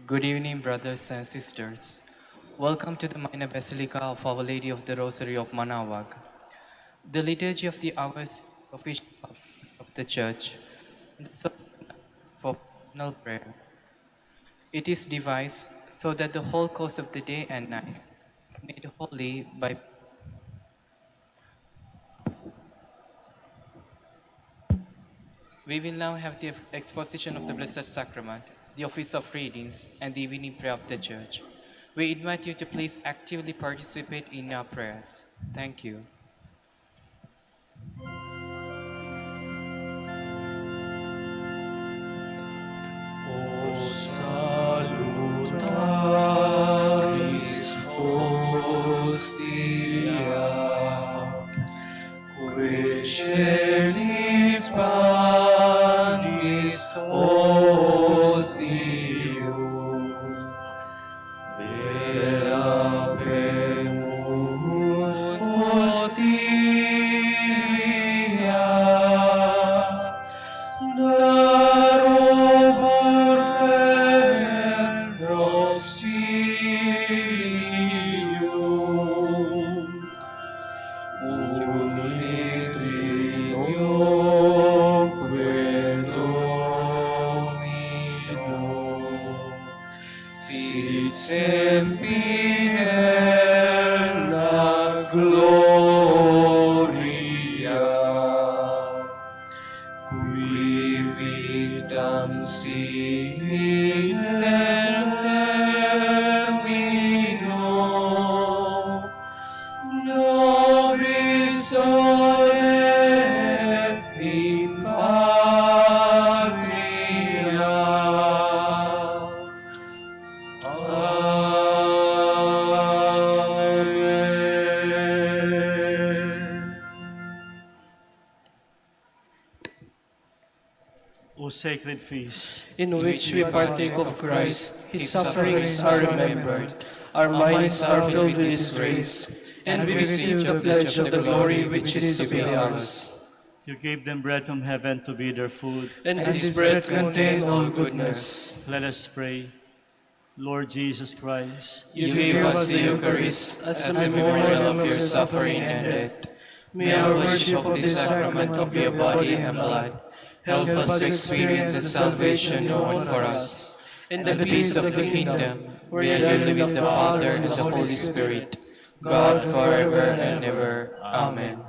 Good evening, brothers and sisters. Welcome to the Minor Basilica of Our Lady of the Rosary of Manaoag. The Liturgy of the Hours is the official public of the Church and the source for personal prayer. It is devised so that the whole course of the day and night, made holy by. We will now have the exposition of the Blessed Sacrament, the office of readings, and the evening prayer of the Church. We invite you to please actively participate in our prayers. Thank you. O salutaris hostia, qui celis pandis hostium, velabemus hostilia, darobur ferrosilium, unitrioque Domino, sit sempiterna gloria, qui vitam sic termino, nobis olet in patria. Amen. O sacred feast, In which we partake of Christ, His sufferings are remembered, our minds are filled with His grace, and we receive the pledge of the glory which is to be ours. you gave them bread from heaven to be their food. And this bread contains all goodness. Let us pray. Lord Jesus Christ, You gave us the Eucharist as a memorial of your suffering and death. May our worship of this sacrament of your body and blood help us to experience the salvation known for us, and the peace of the kingdom, where you live with the Father and the Holy Spirit, God forever and ever. Amen.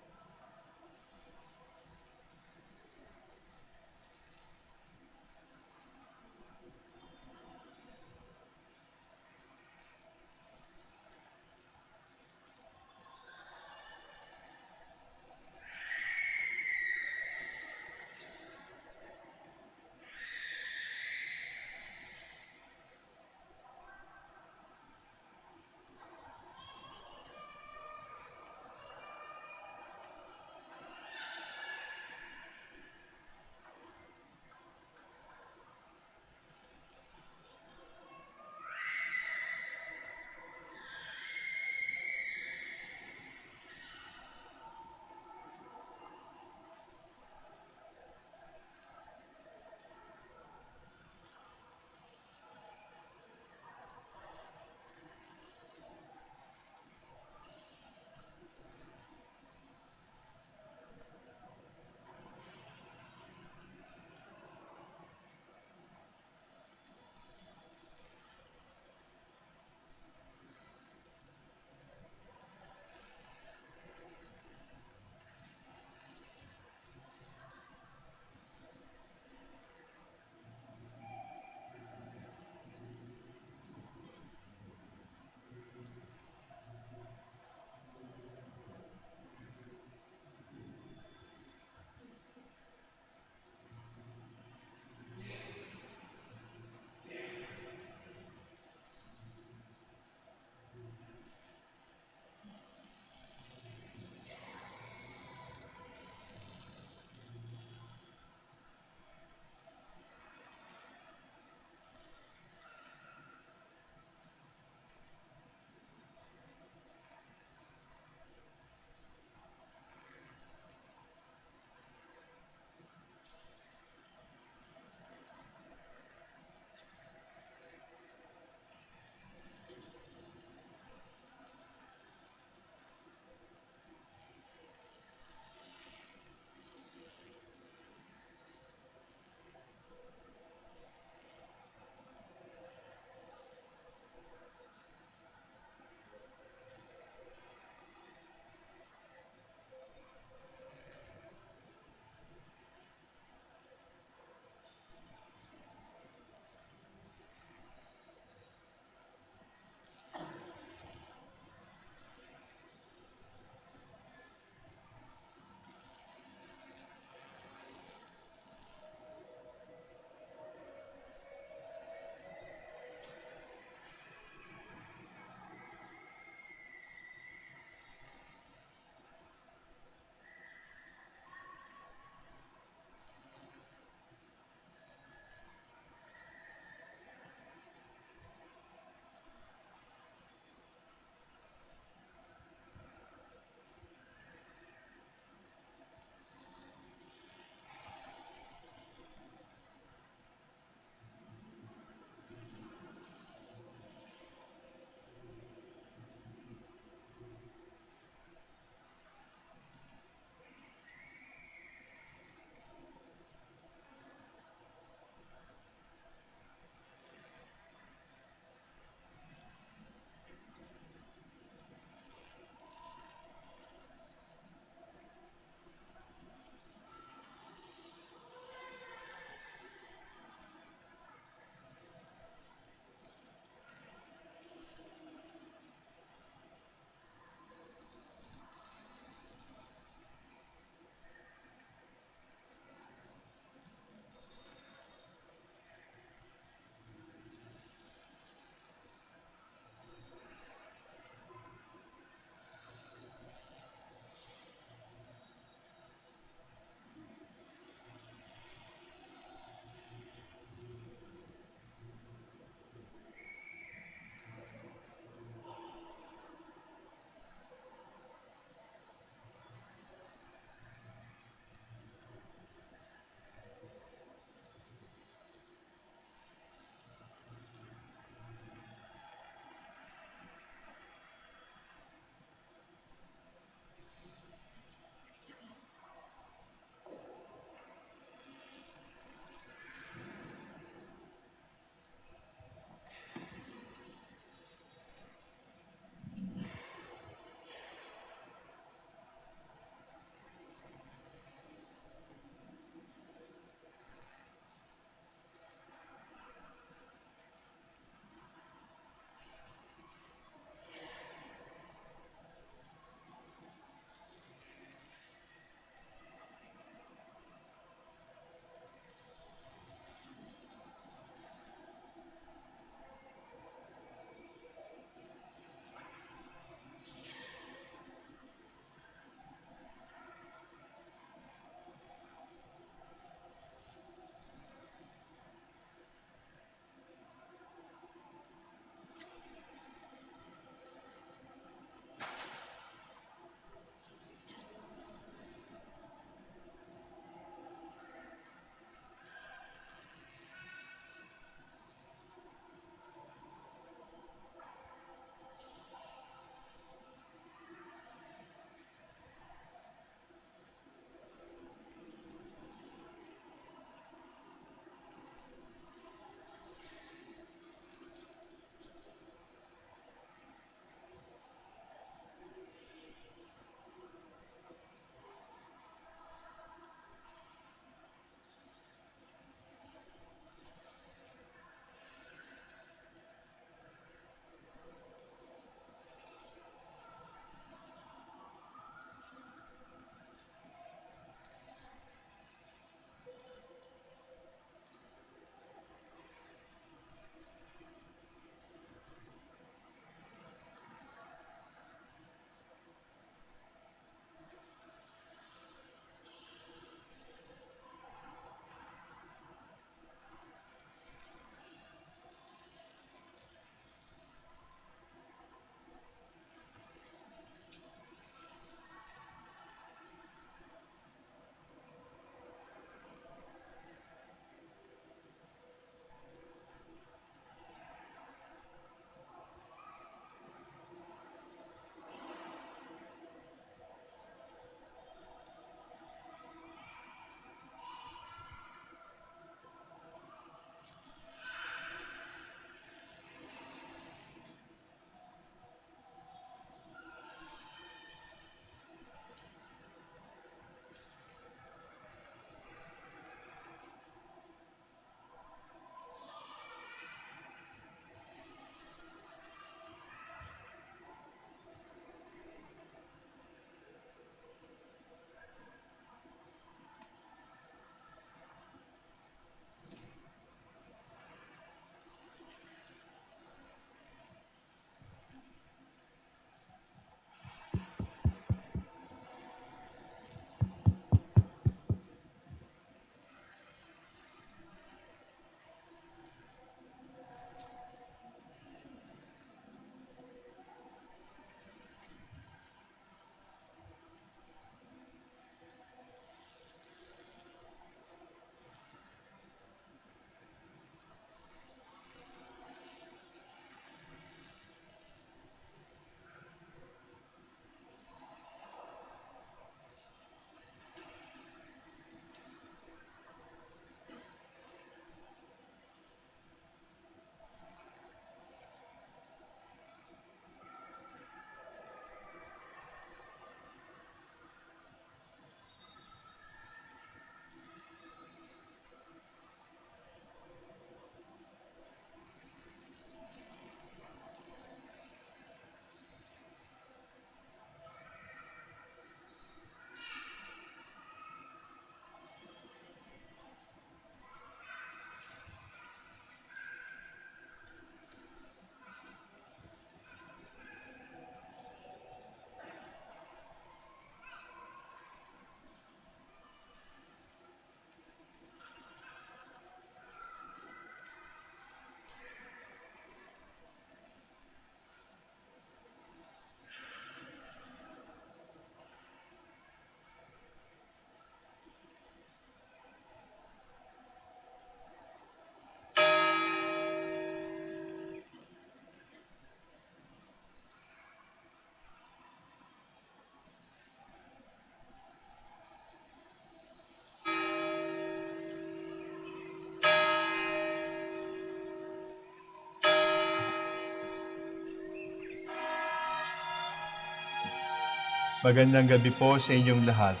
Magandang gabi po sa inyong lahat.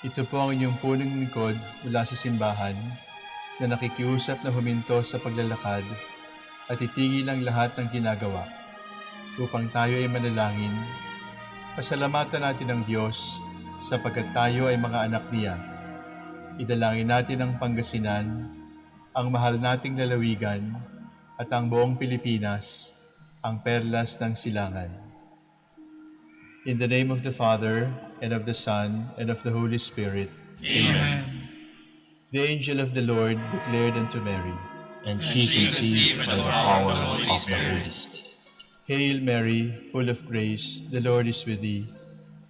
Ito po ang inyong punong lingkod mula sa simbahan na nakikiusap na huminto sa paglalakad at itigil ang lahat ng ginagawa upang tayo ay manalangin. Pasalamatan natin ang Diyos sapagkat tayo ay mga anak niya. Idalangin natin ang Pangasinan, ang mahal nating lalawigan at ang buong Pilipinas, ang perlas ng silangan. In the name of the Father, and of the Son, and of the Holy Spirit. Amen. The angel of the Lord declared unto Mary, And she conceived by the power of the Holy Spirit. Hail Mary, full of grace, the Lord is with thee.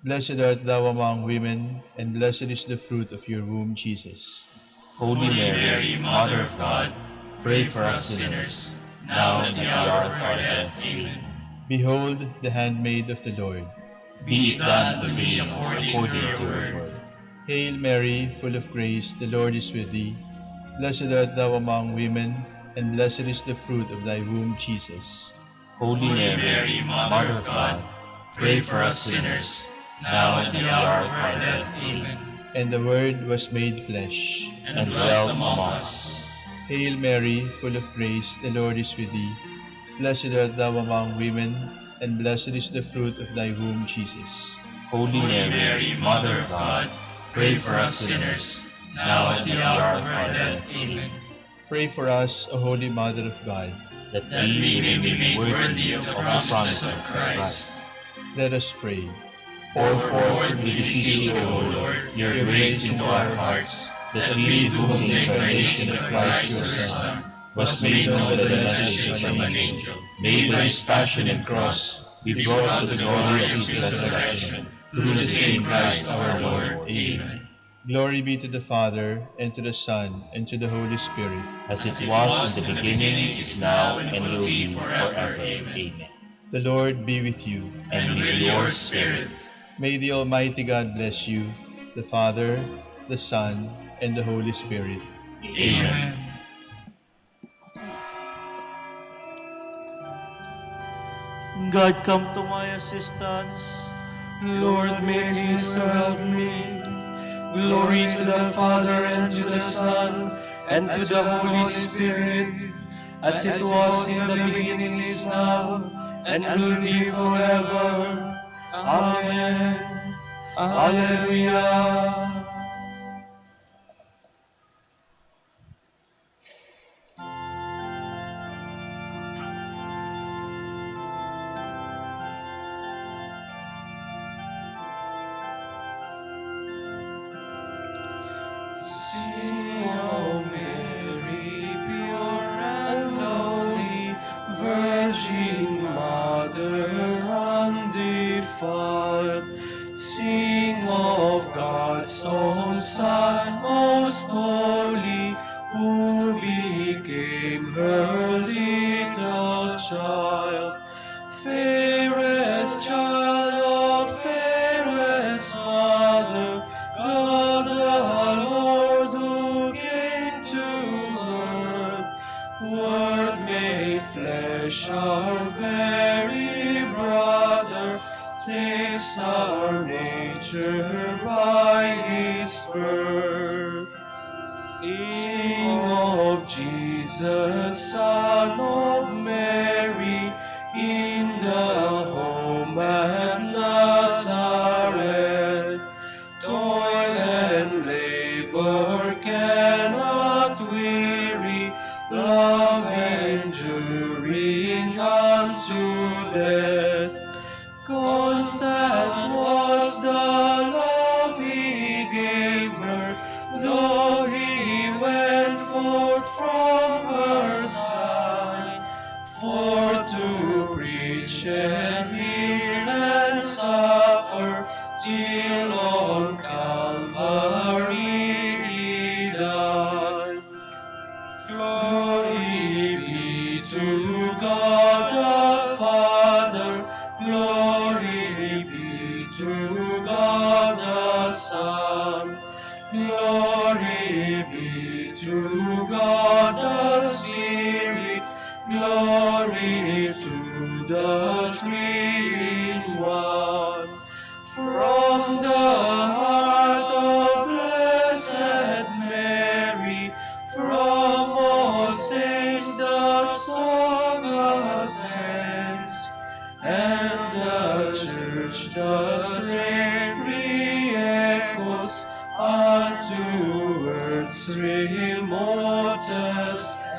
Blessed art thou among women, and blessed is the fruit of your womb, Jesus. Holy Mary, Mother of God, pray for us sinners, now and at the hour of our death. Amen. Behold the handmaid of the Lord. Be it done to me according to your word. Hail Mary, full of grace, the Lord is with thee. Blessed art thou among women, and blessed is the fruit of thy womb, Jesus. Holy Mary, Mother of God, pray for us sinners, now and at the hour of our death. Amen. And the Word was made flesh, And dwelt among us. Hail Mary, full of grace, the Lord is with thee. Blessed art thou among women, and blessed is the fruit of thy womb, Jesus. Holy Mary, Mother of God, pray for us sinners, now and at the hour of our death. Amen. Pray for us, O Holy Mother of God. That we may be made worthy of the promises of Christ. Let us pray. Pour forth, we beseech you, O Lord, your grace into our hearts, that we, to whom the incarnation of Christ your Son was made known by the message from an angel, made by his passion and cross, be brought to the glory of his resurrection, through the same Christ our Lord. Amen. Glory be to the Father, and to the Son, and to the Holy Spirit. As it was in the beginning, is now, and will be forever. Amen. The Lord be with you. And with your spirit. May the Almighty God bless you, the Father, the Son, and the Holy Spirit. Amen. God, come to my assistance. Lord, make haste to help me. Glory to the Father, and to the Son, and to the Holy Spirit, as it was in the beginning, is now, and will be forever. Amen. Alleluia. Sing, O Mary, pure and lowly, Virgin Mother undefiled. Sing of God's own Son, most holy, who became her little child. Fairest child of fairest mother, God the Lord who came to earth, Word made flesh, our very brother, takes our nature by his birth. Sing of Jesus, Son of Mary, in the home at Nazareth. Toil and labor cannot weary, love enduring unto death. Constant was the love he gave her, though he went forth from her side, forth to preach and heal and suffer, till on Calvary he died. Glory be to God the Father, glory be to God the Son, glory be to God the Spirit, glory to the Three in One. From church does ring re-echoes unto earth's remotest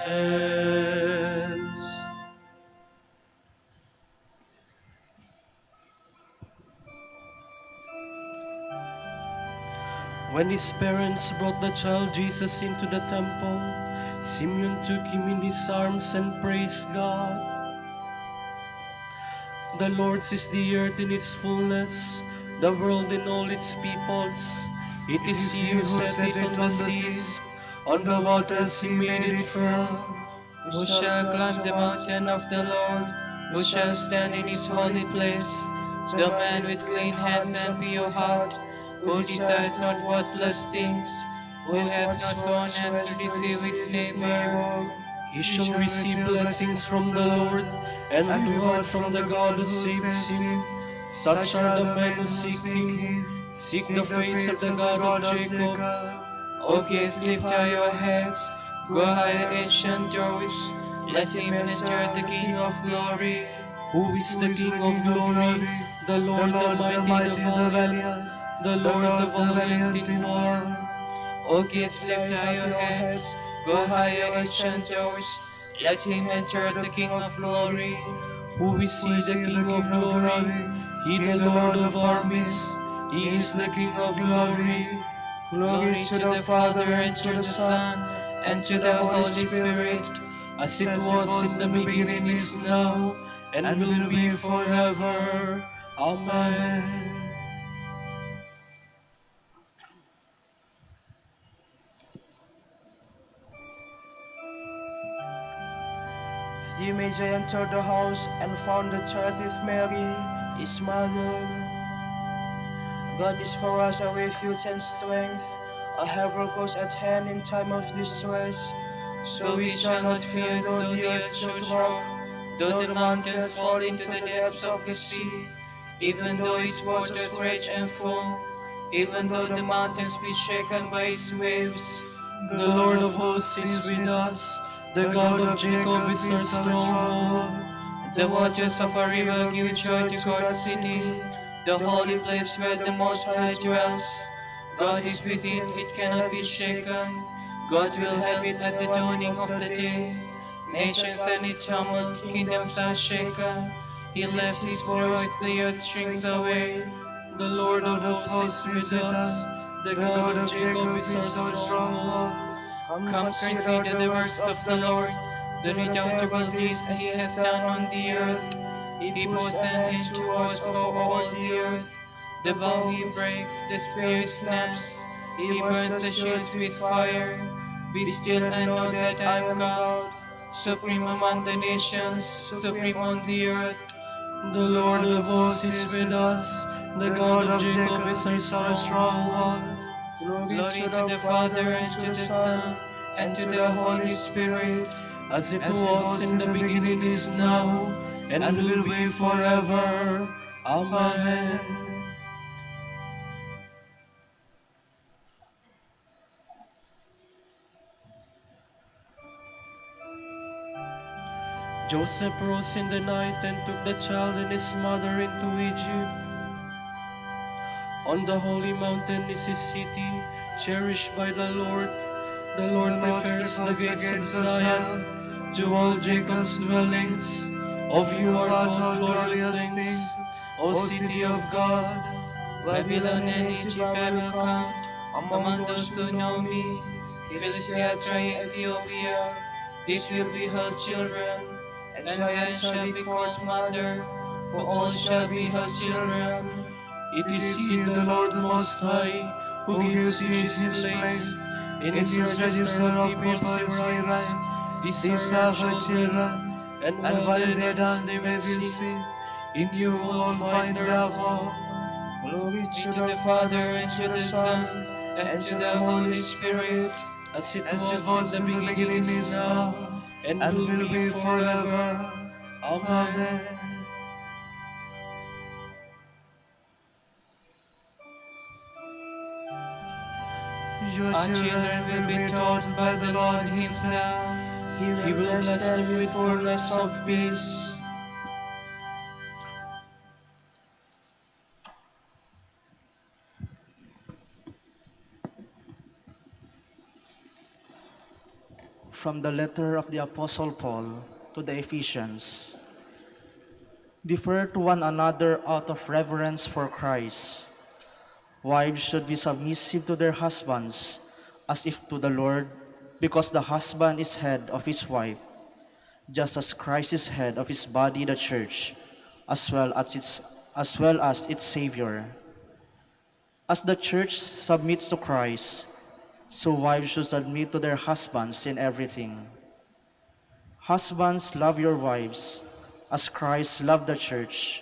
ends. When his parents brought the child Jesus into the temple, Simeon took him in his arms and praised God. The Lord's is the earth in its fullness, the world and all its peoples. It is He who set it on the seas, on the waters He made it firm. Who shall climb the mountain of the Lord? Who shall stand in His holy place? The man with clean hands and pure heart, who desires not worthless things, who has not sworn as to deceive his neighbor. He shall receive blessings from the Lord, and reward from the God who saves him. Such are the men who seek Him, seek the face of the God of Jacob. O gates, lift high your heads, go higher, ancient doors, let him enter the King of glory. Who is the King of glory? The Lord Almighty, the valiant, the Lord the valiant in war. O gates, lift high your heads, go higher, ancient doors, let him enter the King of glory. Who is He, the King of glory? He, the Lord of armies. He is the King of glory. Glory to the Father, and to the Son, and to the Holy Spirit, As it was in the beginning, is now, and will be forever. Amen. The Magi entered the house and found the child with Mary, his mother. God is for us a refuge and strength, a helper close at hand in time of distress. so we shall not fear though the earth should rock, though the mountains fall into the depths of the sea, even though its waters rage and foam, even though the mountains be shaken by its waves. The Lord of hosts is with us. The God of Jacob is our stronghold. The waters of a river give joy to God's city, the holy place where the Most High dwells. God is within, it cannot be shaken. God will help it at the dawning of the day. Nations and its tumult, kingdoms are shaken. He left His voice, the earth shrinks away. The Lord of hosts is with us. The God of Jacob is our stronghold. Come consider the works of the Lord, the redoubtable deeds He has done on the earth. He puts an end to wars over all the earth. The bow He breaks, the spear He snaps. He burns the shields with fire. Be still and know that I am God, supreme among the nations, supreme on the earth. The Lord of hosts is with us. The God of Jacob is our stronghold. Glory to the Father, and to the Son, and to the Holy Spirit, As it was in the beginning, is now, and will be forever. Amen. Joseph rose in the night and took the child and his mother into Egypt. On the holy mountain is His city, cherished by the Lord. The Lord prepares the gates of Zion to all Jacob's dwellings. Of you are told glorious things, O city of God. Babylon and Egypt I will count among those who know me. Philistia, Troy, Ethiopia, these will be her children, and Zion shall be called mother, for all shall be her children. It is He, the Lord Most High, who gives each His place. In His register of peoples He writes, these are her children, and while they dance they will sing. In you will all find their hope. Glory To the Father, and to the Son, and to the Holy Spirit, As it was in the beginning, is now, and will be forever. Amen. Your our children will be taught by the Lord Himself. He will bless them with fullness of peace. From the letter of the Apostle Paul to the Ephesians. Defer to one another out of reverence for Christ. Wives should be submissive to their husbands, as if to the Lord, because the husband is head of his wife, just as Christ is head of his body, the church, as well as its Savior. As the church submits to Christ, so wives should submit to their husbands in everything. Husbands, love your wives, as Christ loved the church.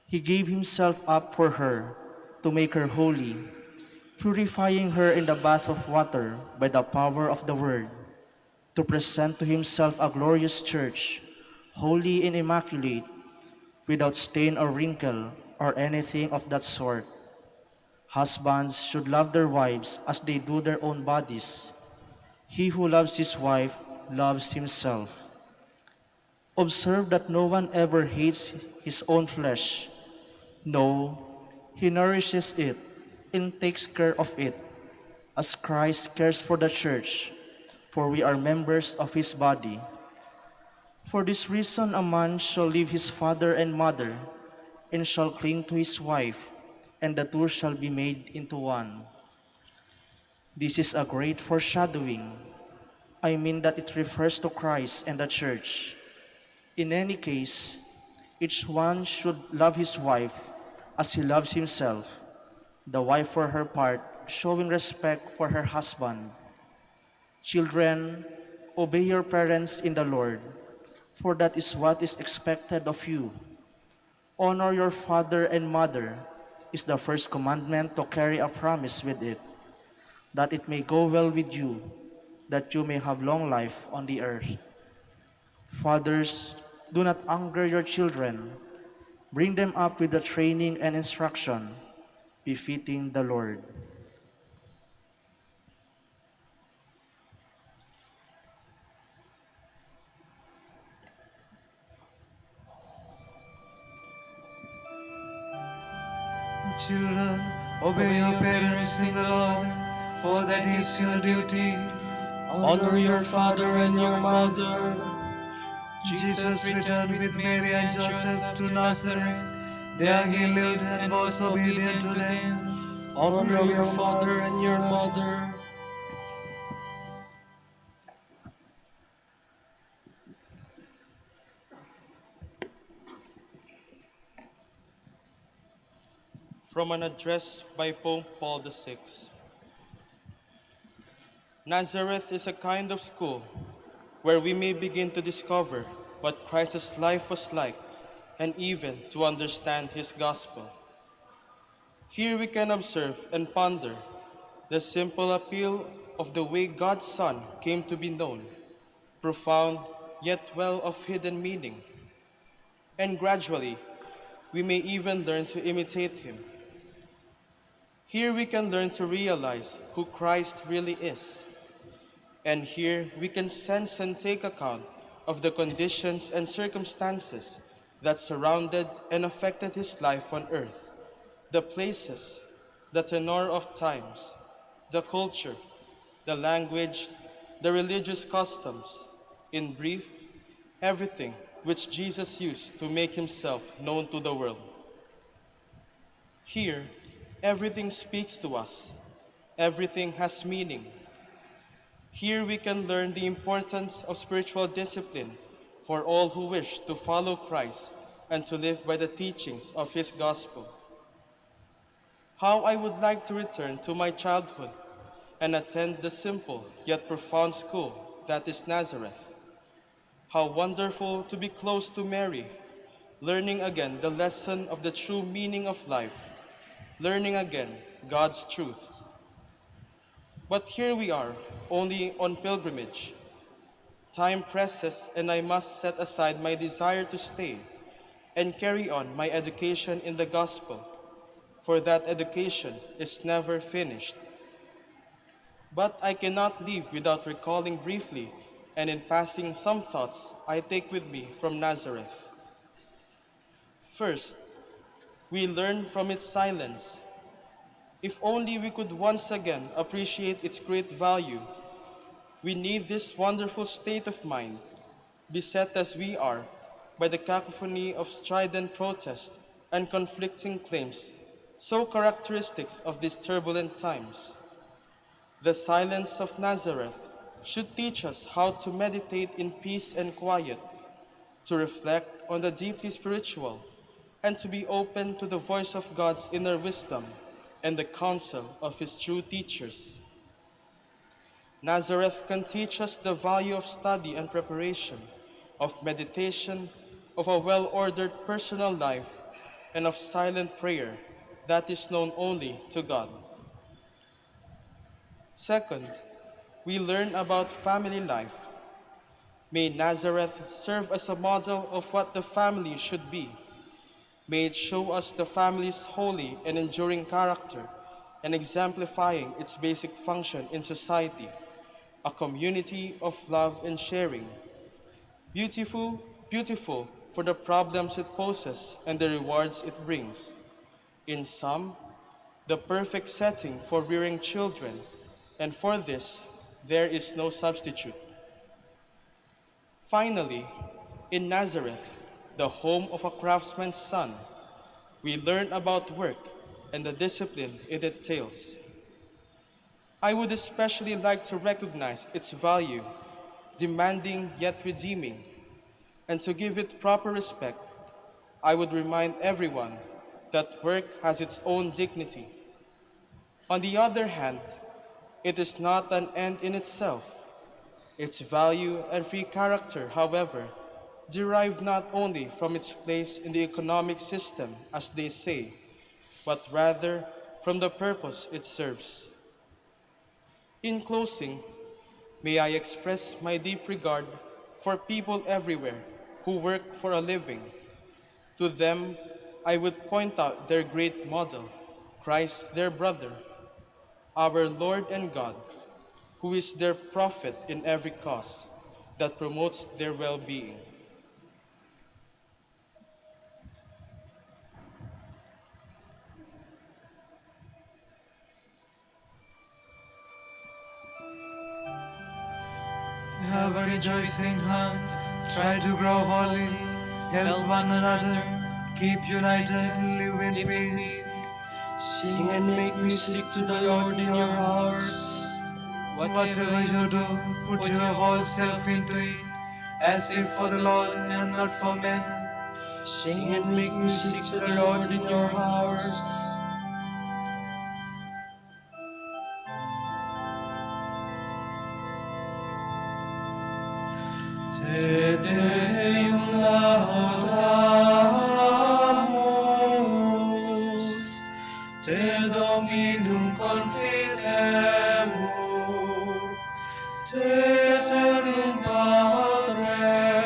He gave himself up for her to make her holy, purifying her in the bath of water by the power of the word, to present to himself a glorious church, holy and immaculate, without stain or wrinkle or anything of that sort. Husbands should love their wives as they do their own bodies. He who loves his wife loves himself. Observe that no one ever hates his own flesh. No, he nourishes it and takes care of it, as Christ cares for the church, for we are members of his body. For this reason a man shall leave his father and mother, and shall cling to his wife, and the two shall be made into one. This is a great foreshadowing. I mean that it refers to Christ and the church. In any case, each one should love his wife as he loves himself, the wife for her part showing respect for her husband. Children, obey your parents in the Lord, for that is what is expected of you. Honor your father and mother is the first commandment to carry a promise with it, that it may go well with you, that you may have long life on the earth. Fathers, do not anger your children. Bring them up with the training and instruction befitting the Lord. Children, obey your parents in the Lord, for that is your duty. Honor your father and your mother. Jesus returned with Mary and Joseph to Nazareth. There he lived and was obedient to them. Honor your father and your mother. From an address by Pope Paul VI. Nazareth is a kind of school where we may begin to discover what Christ's life was like and even to understand his gospel. Here we can observe and ponder the simple appeal of the way God's Son came to be known, profound yet well of hidden meaning. And gradually, we may even learn to imitate him. Here we can learn to realize who Christ really is. And here we can sense and take account of the conditions and circumstances that surrounded and affected his life on earth, the places, the tenor of times, the culture, the language, the religious customs, in brief, everything which Jesus used to make himself known to the world. Here, everything speaks to us. Everything has meaning. Here we can learn the importance of spiritual discipline for all who wish to follow Christ and to live by the teachings of his gospel. How I would like to return to my childhood and attend the simple yet profound school that is Nazareth. How wonderful to be close to Mary, learning again the lesson of the true meaning of life, learning again God's truths. But here we are, only on pilgrimage. Time presses and I must set aside my desire to stay and carry on my education in the gospel, for that education is never finished. But I cannot leave without recalling briefly and in passing some thoughts I take with me from Nazareth. First, we learn from its silence. If only we could once again appreciate its great value, We need this wonderful state of mind, beset as we are by the cacophony of strident protest and conflicting claims, so characteristic of these turbulent times. The silence of Nazareth should teach us how to meditate in peace and quiet, to reflect on the deeply spiritual, and to be open to the voice of God's inner wisdom and the counsel of His true teachers. Nazareth can teach us the value of study and preparation, of meditation, of a well-ordered personal life, and of silent prayer that is known only to God. Second, we learn about family life. May Nazareth serve as a model of what the family should be. May it show us the family's holy and enduring character and exemplifying its basic function in society, a community of love and sharing. Beautiful, beautiful for the problems it poses and the rewards it brings. In sum, the perfect setting for rearing children, and for this, there is no substitute. Finally, in Nazareth, the home of a craftsman's son, we learn about work and the discipline it entails. I would especially like to recognize its value, demanding yet redeeming, and to give it proper respect, I would remind everyone that work has its own dignity. On the other hand, it is not an end in itself. Its value and free character, however, derive not only from its place in the economic system, as they say, but rather from the purpose it serves. In closing, may I express my deep regard for people everywhere who work for a living. To them, I would point out their great model, Christ their brother, our Lord and God, who is their prophet in every cause that promotes their well-being. Have a rejoicing heart, try to grow holy, help one another, keep united, live in peace. Sing and make music to the Lord in your hearts. Whatever you do, put your whole self into it, as if for the Lord and not for men. Sing and make music to the Lord in your hearts. Te Deum laudamus, Te Dominum confitemur, Te eternum Patrem,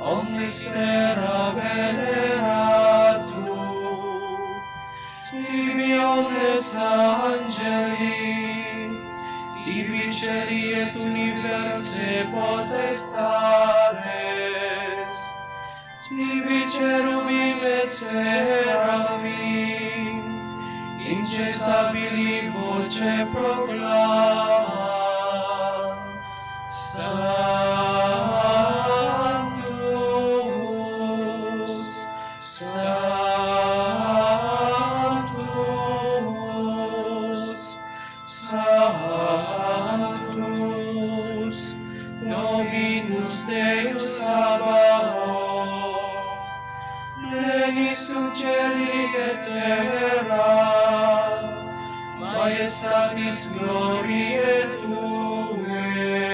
omnis terra veneratur, Tibi omnes angeli, Tibi celi et universe potestates, Tibi cherubim et seraphim, incessabili voce proclamant, Sanctus, Sanctus, Sanctus, Dominus Deus Sabaoth, pleni sub celi et terra, Maestatis gloriae Tuae,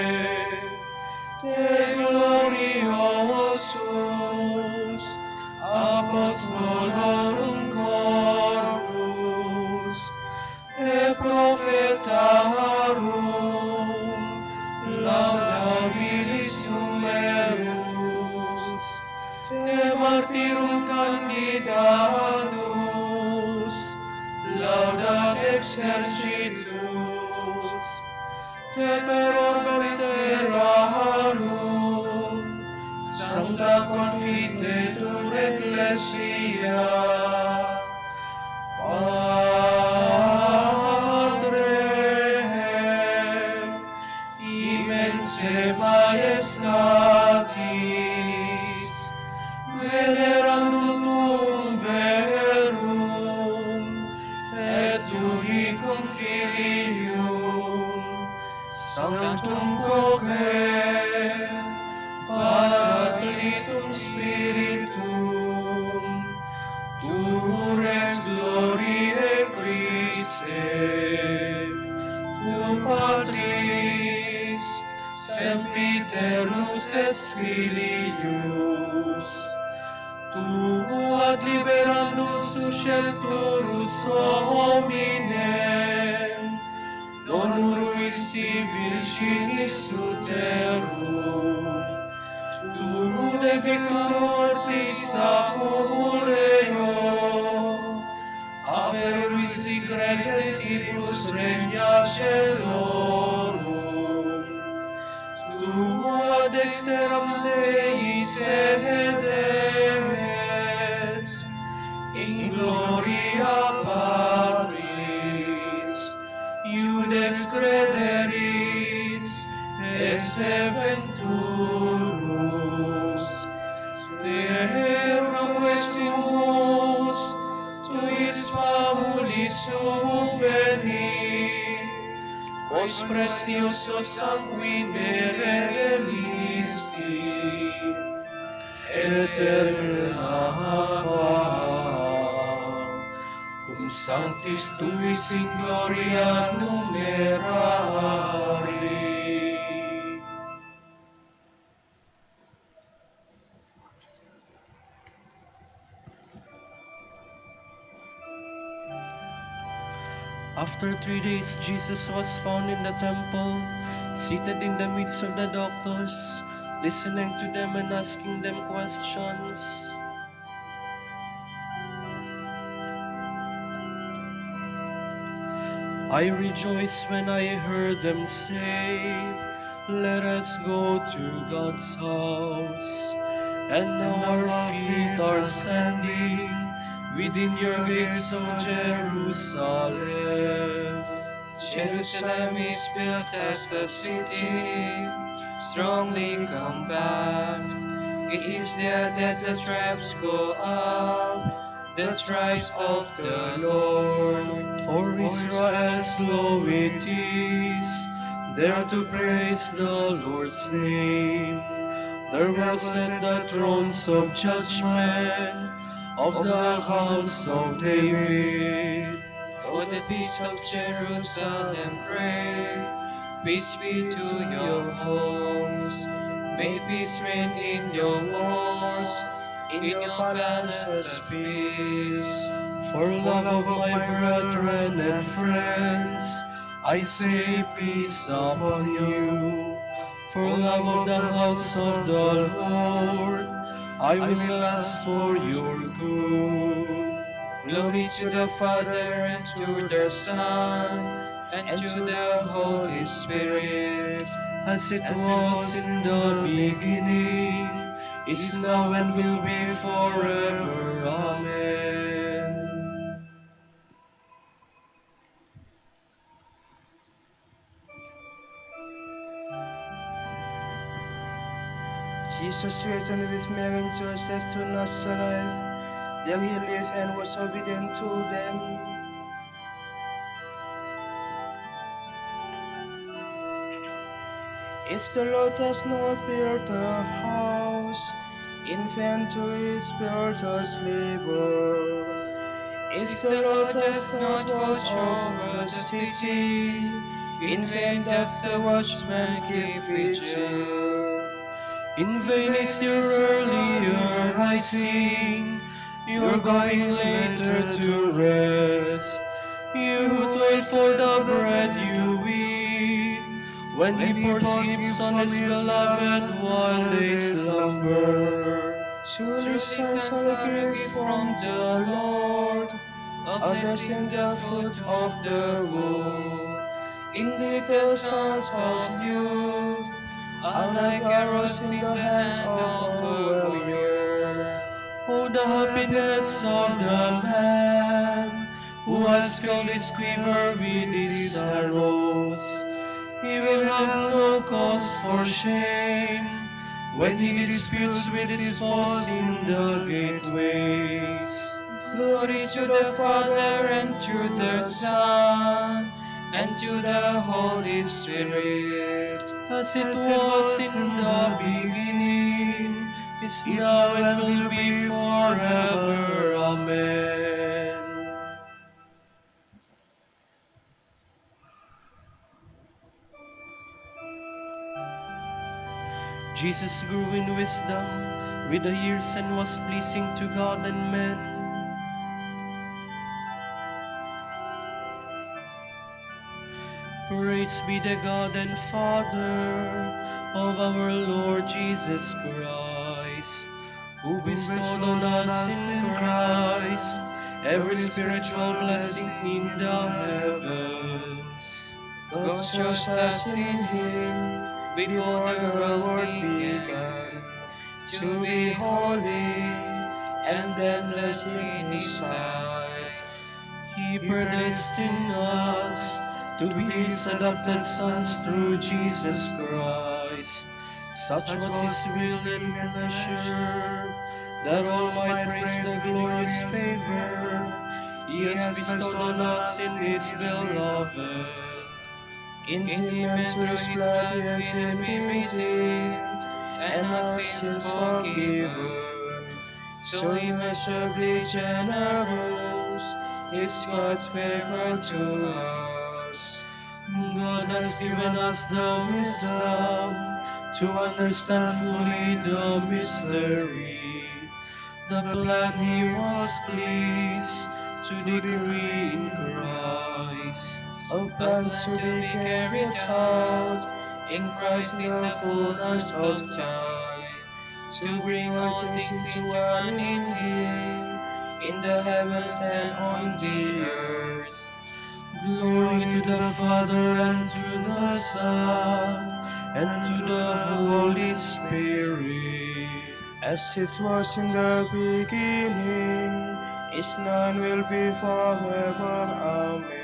Te gloriosus, Apostolorum corpus, Te prophetarum, laudabilis numerus, Te martyrum candidatus, laudat exercitus, Te per orbem terrarum, sancta confitetur ecclesia, Patrem, potestatis, venerandum verum, et unicum Filium, Sanctum Coque, Paraclitum Spiritum, tu res gloriae Christe, tu Patris, sempiterus es Filius, tu ad liberandum susceptorus hominem, non uruisti virginis uterum, tu de victor mortis acureo, aperuisti credentibus regna celorum, tu ad dexteram Dei sedes, in gloria Patris, iudex crederis, esse venturus, terra questimus, tuis famulis subveni, os preciosos sanguine relisti, eterna fam, cum sanctis tuis in gloria numerari. After 3 days, Jesus was found in the temple, seated in the midst of the doctors, listening to them and asking them questions. I rejoiced when I heard them say, "Let us go to God's house." And now our feet are standing within your gates, O Jerusalem. Jerusalem is built as a city, strongly compact. It is there that the tribes go up, the tribes of the Lord. For Israel's law it is, there to praise the Lord's name. There were set the thrones of judgment of the house of David. For the peace of Jerusalem pray, peace be to your homes. May peace reign in your walls, in your palaces peace. For love of my brethren and friends, I say peace upon you. For love of the house of the Lord, I will ask for your good. Glory to the Father, and to the Son, and to the Holy Spirit, as it was in the beginning, is now, and will be forever. Amen. Jesus returned with Mary and Joseph to Nazareth. There he lived and was obedient to them. If the Lord has not built a house, in vain to its builders labor. If the Lord does not watch over the city, in vain doth the watchman keep vigil. In vain is your earlier rising, your going later to rest. You who toil for the bread you eat, when he pours gifts on his beloved while they slumber. Truly sons are a gift from the Lord, a blessing the fruit of the womb. Indeed the sons of youth are like arrows in the hands of a warrior. Oh, the happiness of the man who has filled his quiver with his arrows. He will have no cause for shame when he disputes with his foes in the gateways. Glory to the Father, and to the Son, and to the Holy Spirit, As it was in the beginning, is now, and will be forever. Amen. Jesus grew in wisdom with the years and was pleasing to God and men. Praise be the God and Father of our Lord Jesus Christ, who bestowed on us in Christ every spiritual blessing in the heavens. God chose us in Him before the world began, to be holy and blameless in His sight. He predestined us to be His adopted sons through Jesus Christ. Such was His will and pleasure, that all might praise the glorious favor He has bestowed on us in His beloved. In Him and through His blood we have been redeemed, and our sins forgiven. So immeasurably generous is God's favor to us. God has given us the wisdom to understand fully the mystery, the plan He was pleased to decree in Christ. A plan to be carried out in Christ in the fullness of time, to bring all things into one in Him, in the heavens and on the earth. Glory to the Father, and to the Son, and to the Holy Spirit. As it was in the beginning, is now and will be forever. Amen.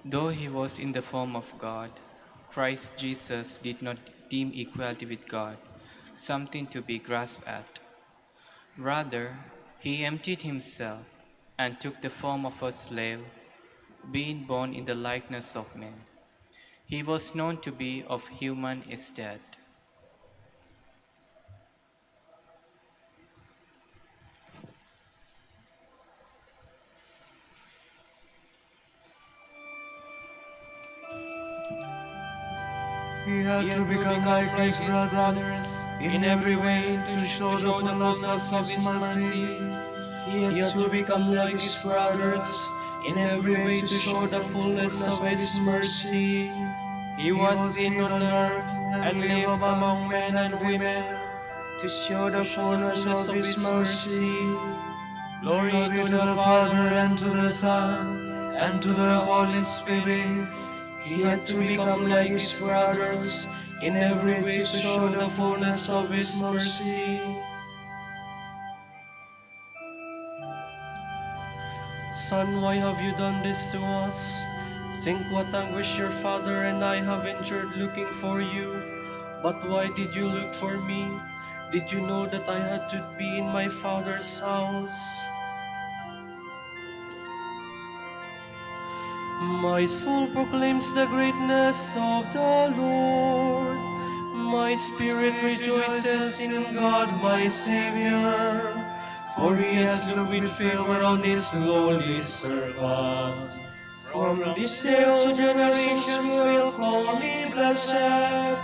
Though he was in the form of God, Christ Jesus did not deem equality with God something to be grasped at. Rather, he emptied himself and took the form of a slave, being born in the likeness of men. He was known to be of human estate. He had to become like his brothers in every way to show the fullness of his mercy. He had to become like His brothers in every way to show the fullness of His mercy. He was seen on earth and lived among men and women To show the fullness of His mercy. Glory to the Father, and to the Son, and to the Holy Spirit. He had to become like His brothers in every way to show the fullness of His mercy. Son, why have you done this to us? Think what anguish your father and I have endured looking for you. But why did you look for me? Did you know that I had to be in my Father's house? My soul proclaims the greatness of the Lord. My spirit rejoices in God my Savior, for He has looked with favor on His lowly servant. From this day all generations will call me blessed.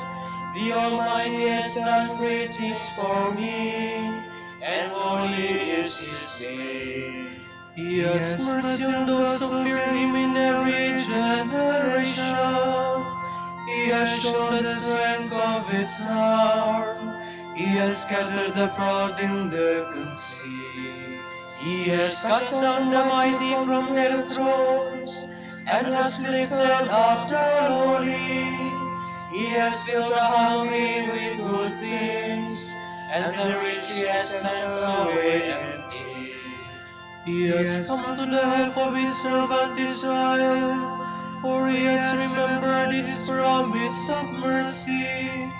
The Almighty has done great things for me, and holy is His name. He has mercy on those who fear Him in every generation. He has shown the strength of His arm. He has scattered the proud in their conceit. He has cast down the mighty from their thrones, and has lifted up the lowly. He has filled the hungry with good things, and the rich he has sent away empty. He has come to the help of his servant Israel, for he has remembered his promise of mercy,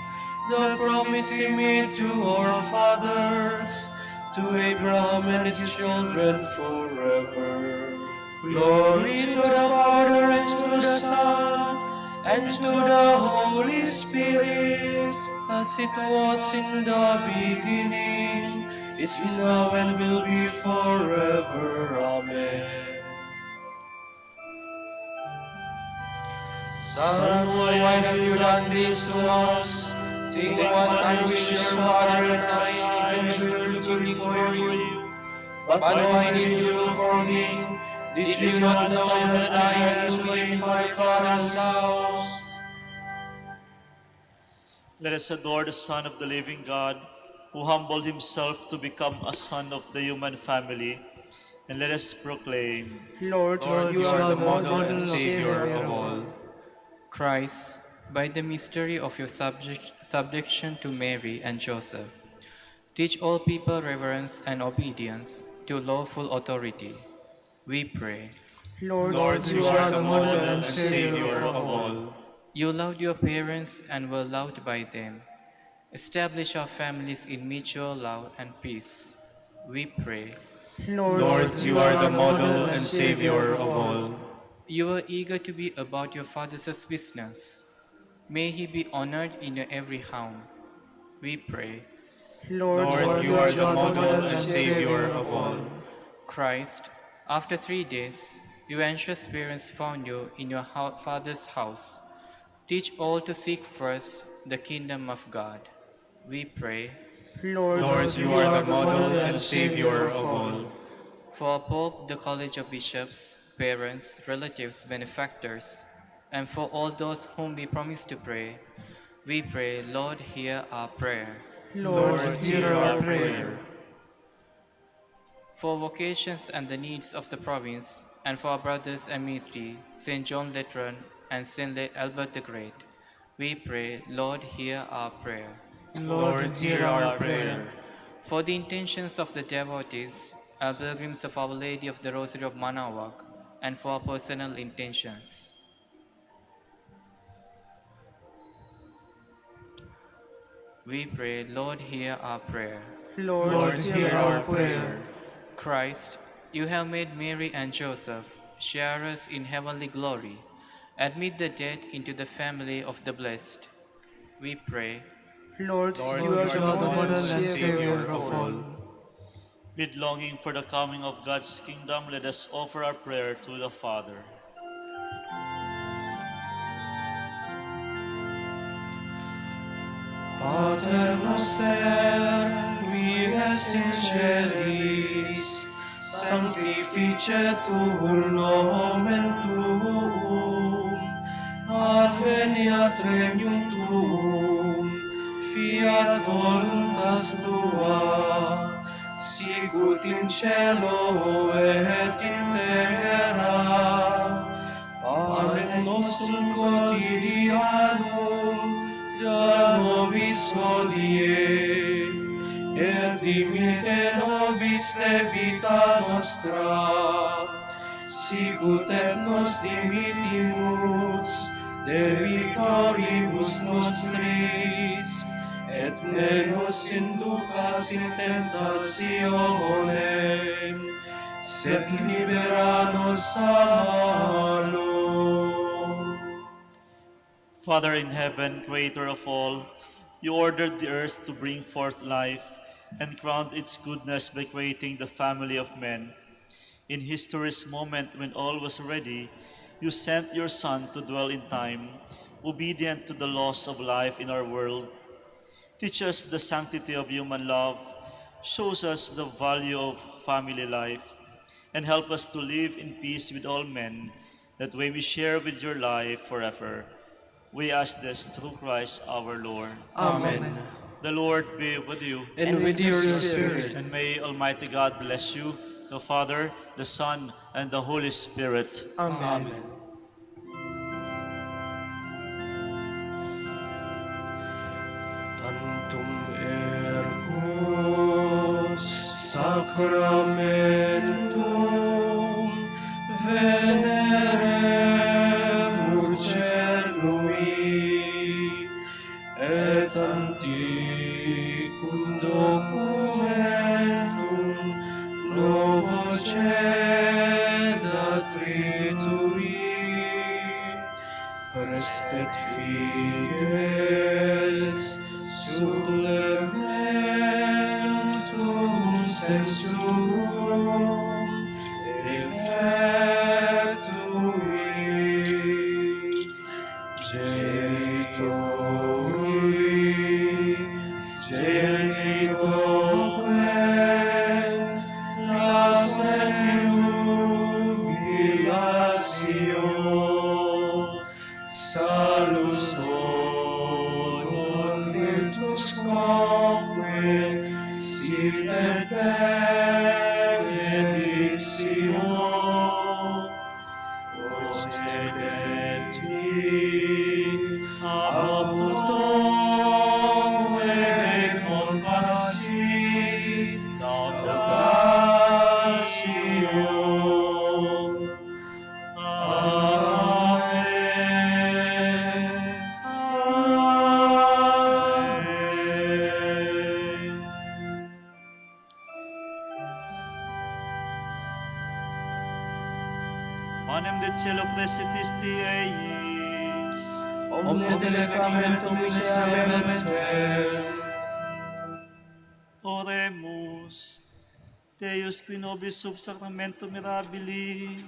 the promise he made to our fathers, to Abraham and his children forever. Glory to the Father, and to the Son, and to the Holy Spirit, as it was in the beginning, is now, and will be forever. Amen. Son, why have you done this to us? Think what I wish your father and I even were looking for you. But why did you look for me? Did you not know that I had to leave my father's house? Let us adore the Son of the living God, who humbled himself to become a son of the human family, and let us proclaim, Lord, you are the model and Savior of all. Christ, by the mystery of your subjection to Mary and Joseph, teach all people reverence and obedience to lawful authority. We pray. Lord, you are the model and Savior of all. You loved your parents and were loved by them. Establish our families in mutual love and peace. We pray. Lord, you are the model and Savior of all. You are eager to be about your Father's business. May he be honored in your every home. We pray. Lord, you are the model and Savior of all. Christ, after 3 days, your anxious parents found you in your Father's house. Teach all to seek first the kingdom of God. We pray. Lord, you are the model and Savior of all. For our Pope, the College of Bishops, parents, relatives, benefactors, and for all those whom we promise to pray, we pray, Lord, hear our prayer. Lord, hear our prayer. For vocations and the needs of the province, and for our brothers and ministry, St. John Letron and St. Albert the Great, we pray, Lord, hear our prayer. Lord, hear our prayer. For the intentions of the devotees, our pilgrims of Our Lady of the Rosary of Manaoag, and for our personal intentions. We pray, Lord, hear our prayer. Lord, hear our prayer. Christ, you have made Mary and Joseph sharers in heavenly glory. Admit the dead into the family of the blessed. We pray. Lord, you are the model and Savior of all. with longing for the coming of God's kingdom, let us offer our prayer to the Father. Pater noster, vies in celis, sanctificetur nomen tuum, adveniat regnum tuum, fiat voluntas tua, sicut in cielo et in terra. Panem nostrum quotidianum da nobis hodie, et dimitte nobis debita nostra, sicut et nos dimittimus debitoribus nostris, et ne nos inducas in tentationem, sed libera nos a malo. Father in heaven, creator of all, you ordered the earth to bring forth life and crowned its goodness by creating the family of men. In history's moment when all was ready, you sent your Son to dwell in time, obedient to the laws of life in our world. Teach us the sanctity of human love, shows us the value of family life, and help us to live in peace with all men, that we may share with your life forever. We ask this through Christ our Lord. Amen. The Lord be with you. And with your spirit. And may Almighty God bless you, the Father, the Son, and the Holy Spirit. Amen. Tantum ergus sacramentum veneremur cernui et antiquum documentum novo cedat trituri prestet fides supplementum sensuum effectui genitoque lasset jubilatio salus honor virtus quoque sit et benedictio procedenti apud Domine compassi laudatio. Amen. Amen. Panem de cielo precitisti eis. Omne delectamentum miserere mentem. Oremus. Deus qui nobis sub sacramento mirabili,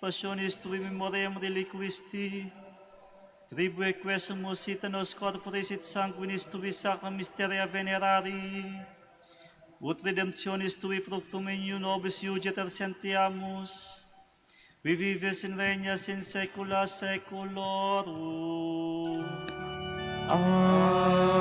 passionis tui memoriam reliquisti, tribue quesumus ita nos corporis et sanguinis tui sacra mysteria venerari, ut redemptionis tui fructum in nobis iugeter sentiamus, qui vives in regnas in saecula saeculorum. Amen.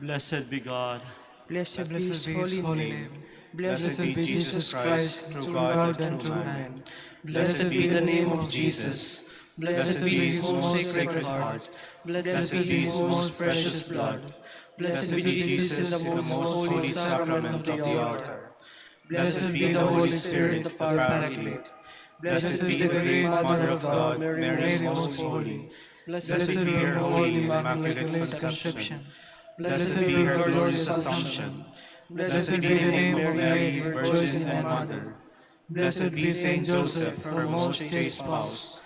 Blessed be God. Blessed be his holy name. Blessed be Jesus Christ, true God and true man. Blessed be the name of Jesus. Blessed be his most sacred heart. Blessed be his most precious blood. Blessed be Jesus in the most holy sacrament of the altar. Blessed be the Holy Spirit, the Paraclete. Blessed be the great Mother of God, Mary most holy. Blessed be her holy immaculate conception. Blessed be her glorious assumption. Blessed be the name of Mary, Virgin and Mother. Blessed be Saint Joseph, her most chaste spouse.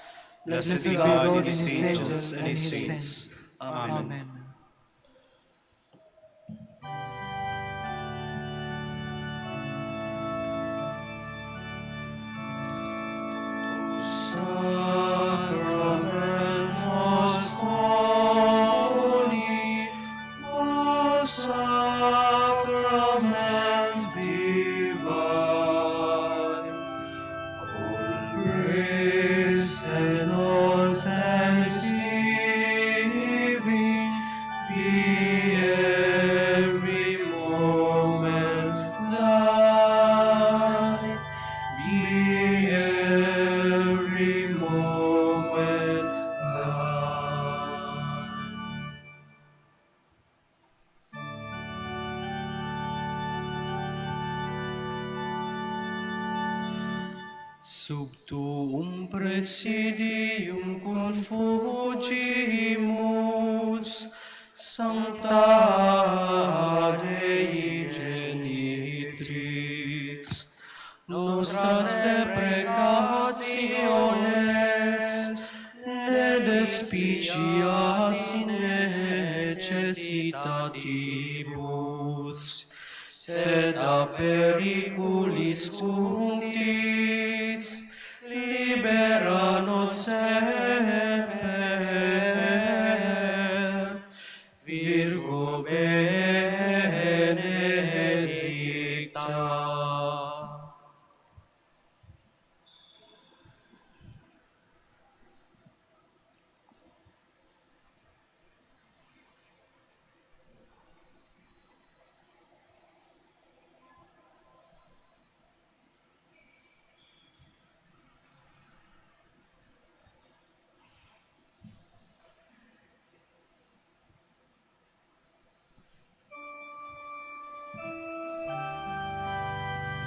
Blessed be God in his angels and his saints. Amen. Sacrament most holy, O sacrament divine, all praise and all thanksgiving Sub tuum presidium confugimus, Sancta Dei Genitrix, nostras deprecationes, ne despicias in necessitatibus, sed a periculis cunctis, libera nos semper, Virgo benedicta.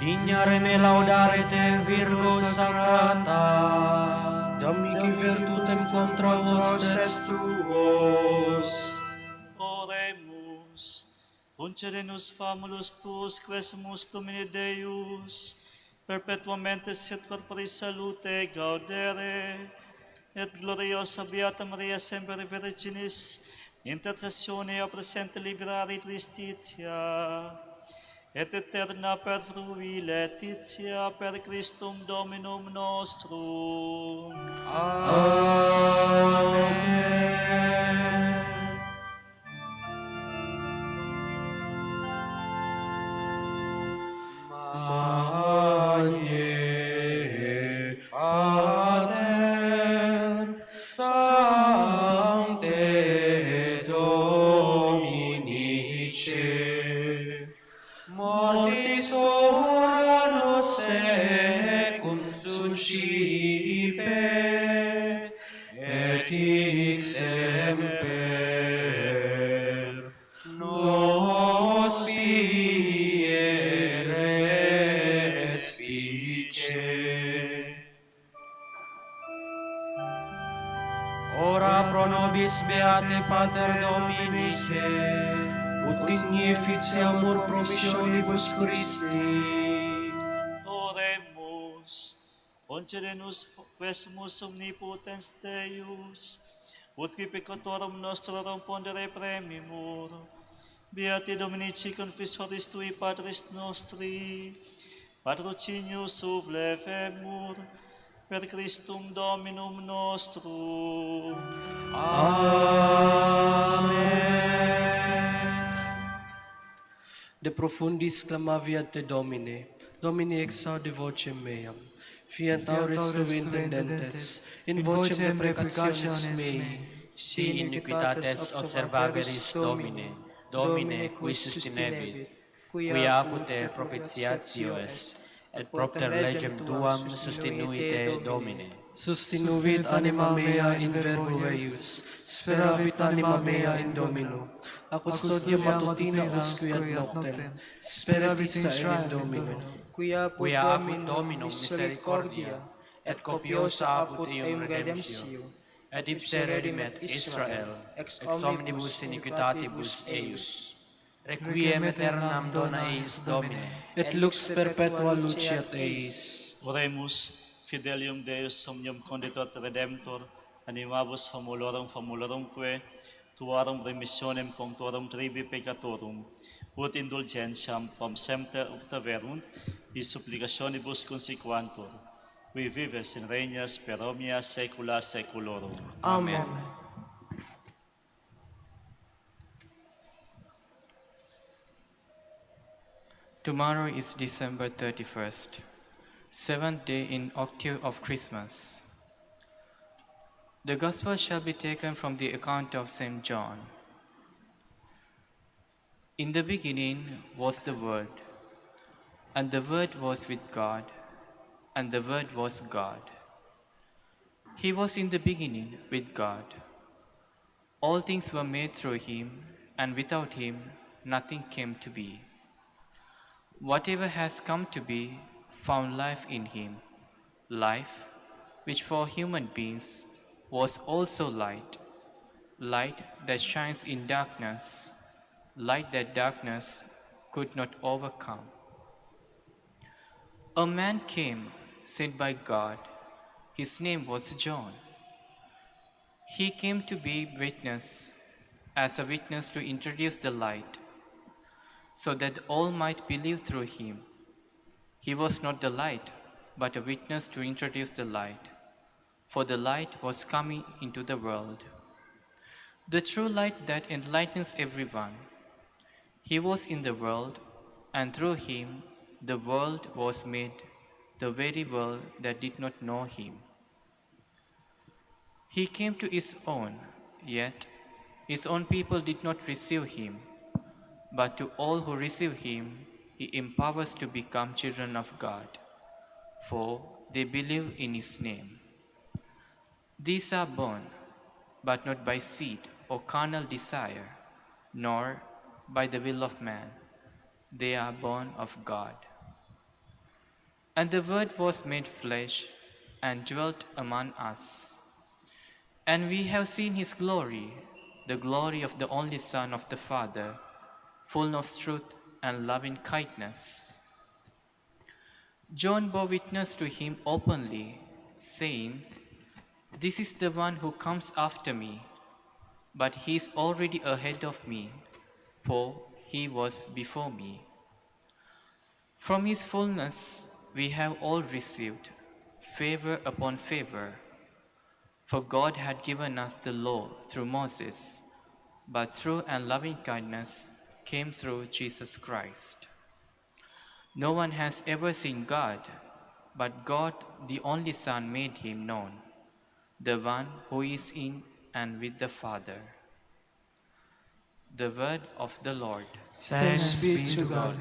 Dignare me laudare te, Virgo sacrata, Dammi virtutem contra hostes tuos. Oremus. Concede-nos famulus tuus, quesumus Domini Deus, perpetuamente sit corporis salute gaudere, et gloriosa Beata Maria semper Virginis, intercessione a presente liberari tristitia, et eterna per frui Laetitia per Christum Dominum nostrum. Amen. Magne Pater Sancte Dominice, mortis hora nosae consuscipe, et hic semper nos fiere spice. ora pro nobis beate Pater Dominice, Ut ignificiamur promissionibus Christi. Oremus, concede-nos quesumus omnipotens Deus, ut qui peccatorum nostrorum pondere premimur, beati Dominici confessoris tui Patris nostri, patrocinius sublevemur, per Christum Dominum nostrum. De profundis clamaviat te Domine, Domine exaude vocem meam, fiat aures sui intendentes, in vocem deprecationes mei, Si iniquitates observaveris Domine, Domine qui sustinebit, qui apud propitiatio est, et propter legem tuam sustinuite Domine. sustinuvit anima mea in verbo eius, speravit anima mea in Domino, a custodia matutina usque ad noctem, speravit ista in Domino. Quia Quia apud Dominum misericordia, et copiosa apud eum redemptio, et ipse redimet Israel, ex omnibus iniquitatibus eius. Requiem aeternam dona eis Domine, Et lux perpetua luceat eis. Oremus, fidelium Deus omnium conditor redemptor, animabus famulorum tuarum remissionem conctorum tribi peccatorum, ut indulgentiam pom semper obtaverunt, is supplicationibus consequantur, qui vives in regnas per omnia saecula saeculorum. Amen. Tomorrow is December 31st, seventh day in octave of Christmas. The Gospel shall be taken from the account of St. John. In the beginning was the Word, and the Word was with God, and the Word was God. He was in the beginning with God. All things were made through him, and without him nothing came to be. Whatever has come to be found life in him. life, which for human beings was also light, light that shines in darkness, light that darkness could not overcome. A man came, sent by God. His name was John. He came to be witness, as a witness to introduce the light, so that all might believe through him. He was not the light, but a witness to introduce the light, for the light was coming into the world. The true light that enlightens everyone. He was in the world, and through him the world was made, the very world that did not know him. He came to his own, yet his own people did not receive him. But to all who receive him, he empowers to become children of God, for they believe in his name. These are born, but not by seed or carnal desire, nor by the will of man. They are born of God. And the Word was made flesh and dwelt among us. And we have seen his glory, the glory of the only Son of the Father, full of truth and loving kindness. John bore witness to him openly, saying, "This is the one who comes after me, but he is already ahead of me, for he was before me." From his fullness we have all received favor upon favor. For God had given us the law through Moses, but true and loving kindness came through Jesus Christ. No one has ever seen God, but God, the only Son, made him known, the one who is in and with the Father. The word of the Lord. Thanks be to God.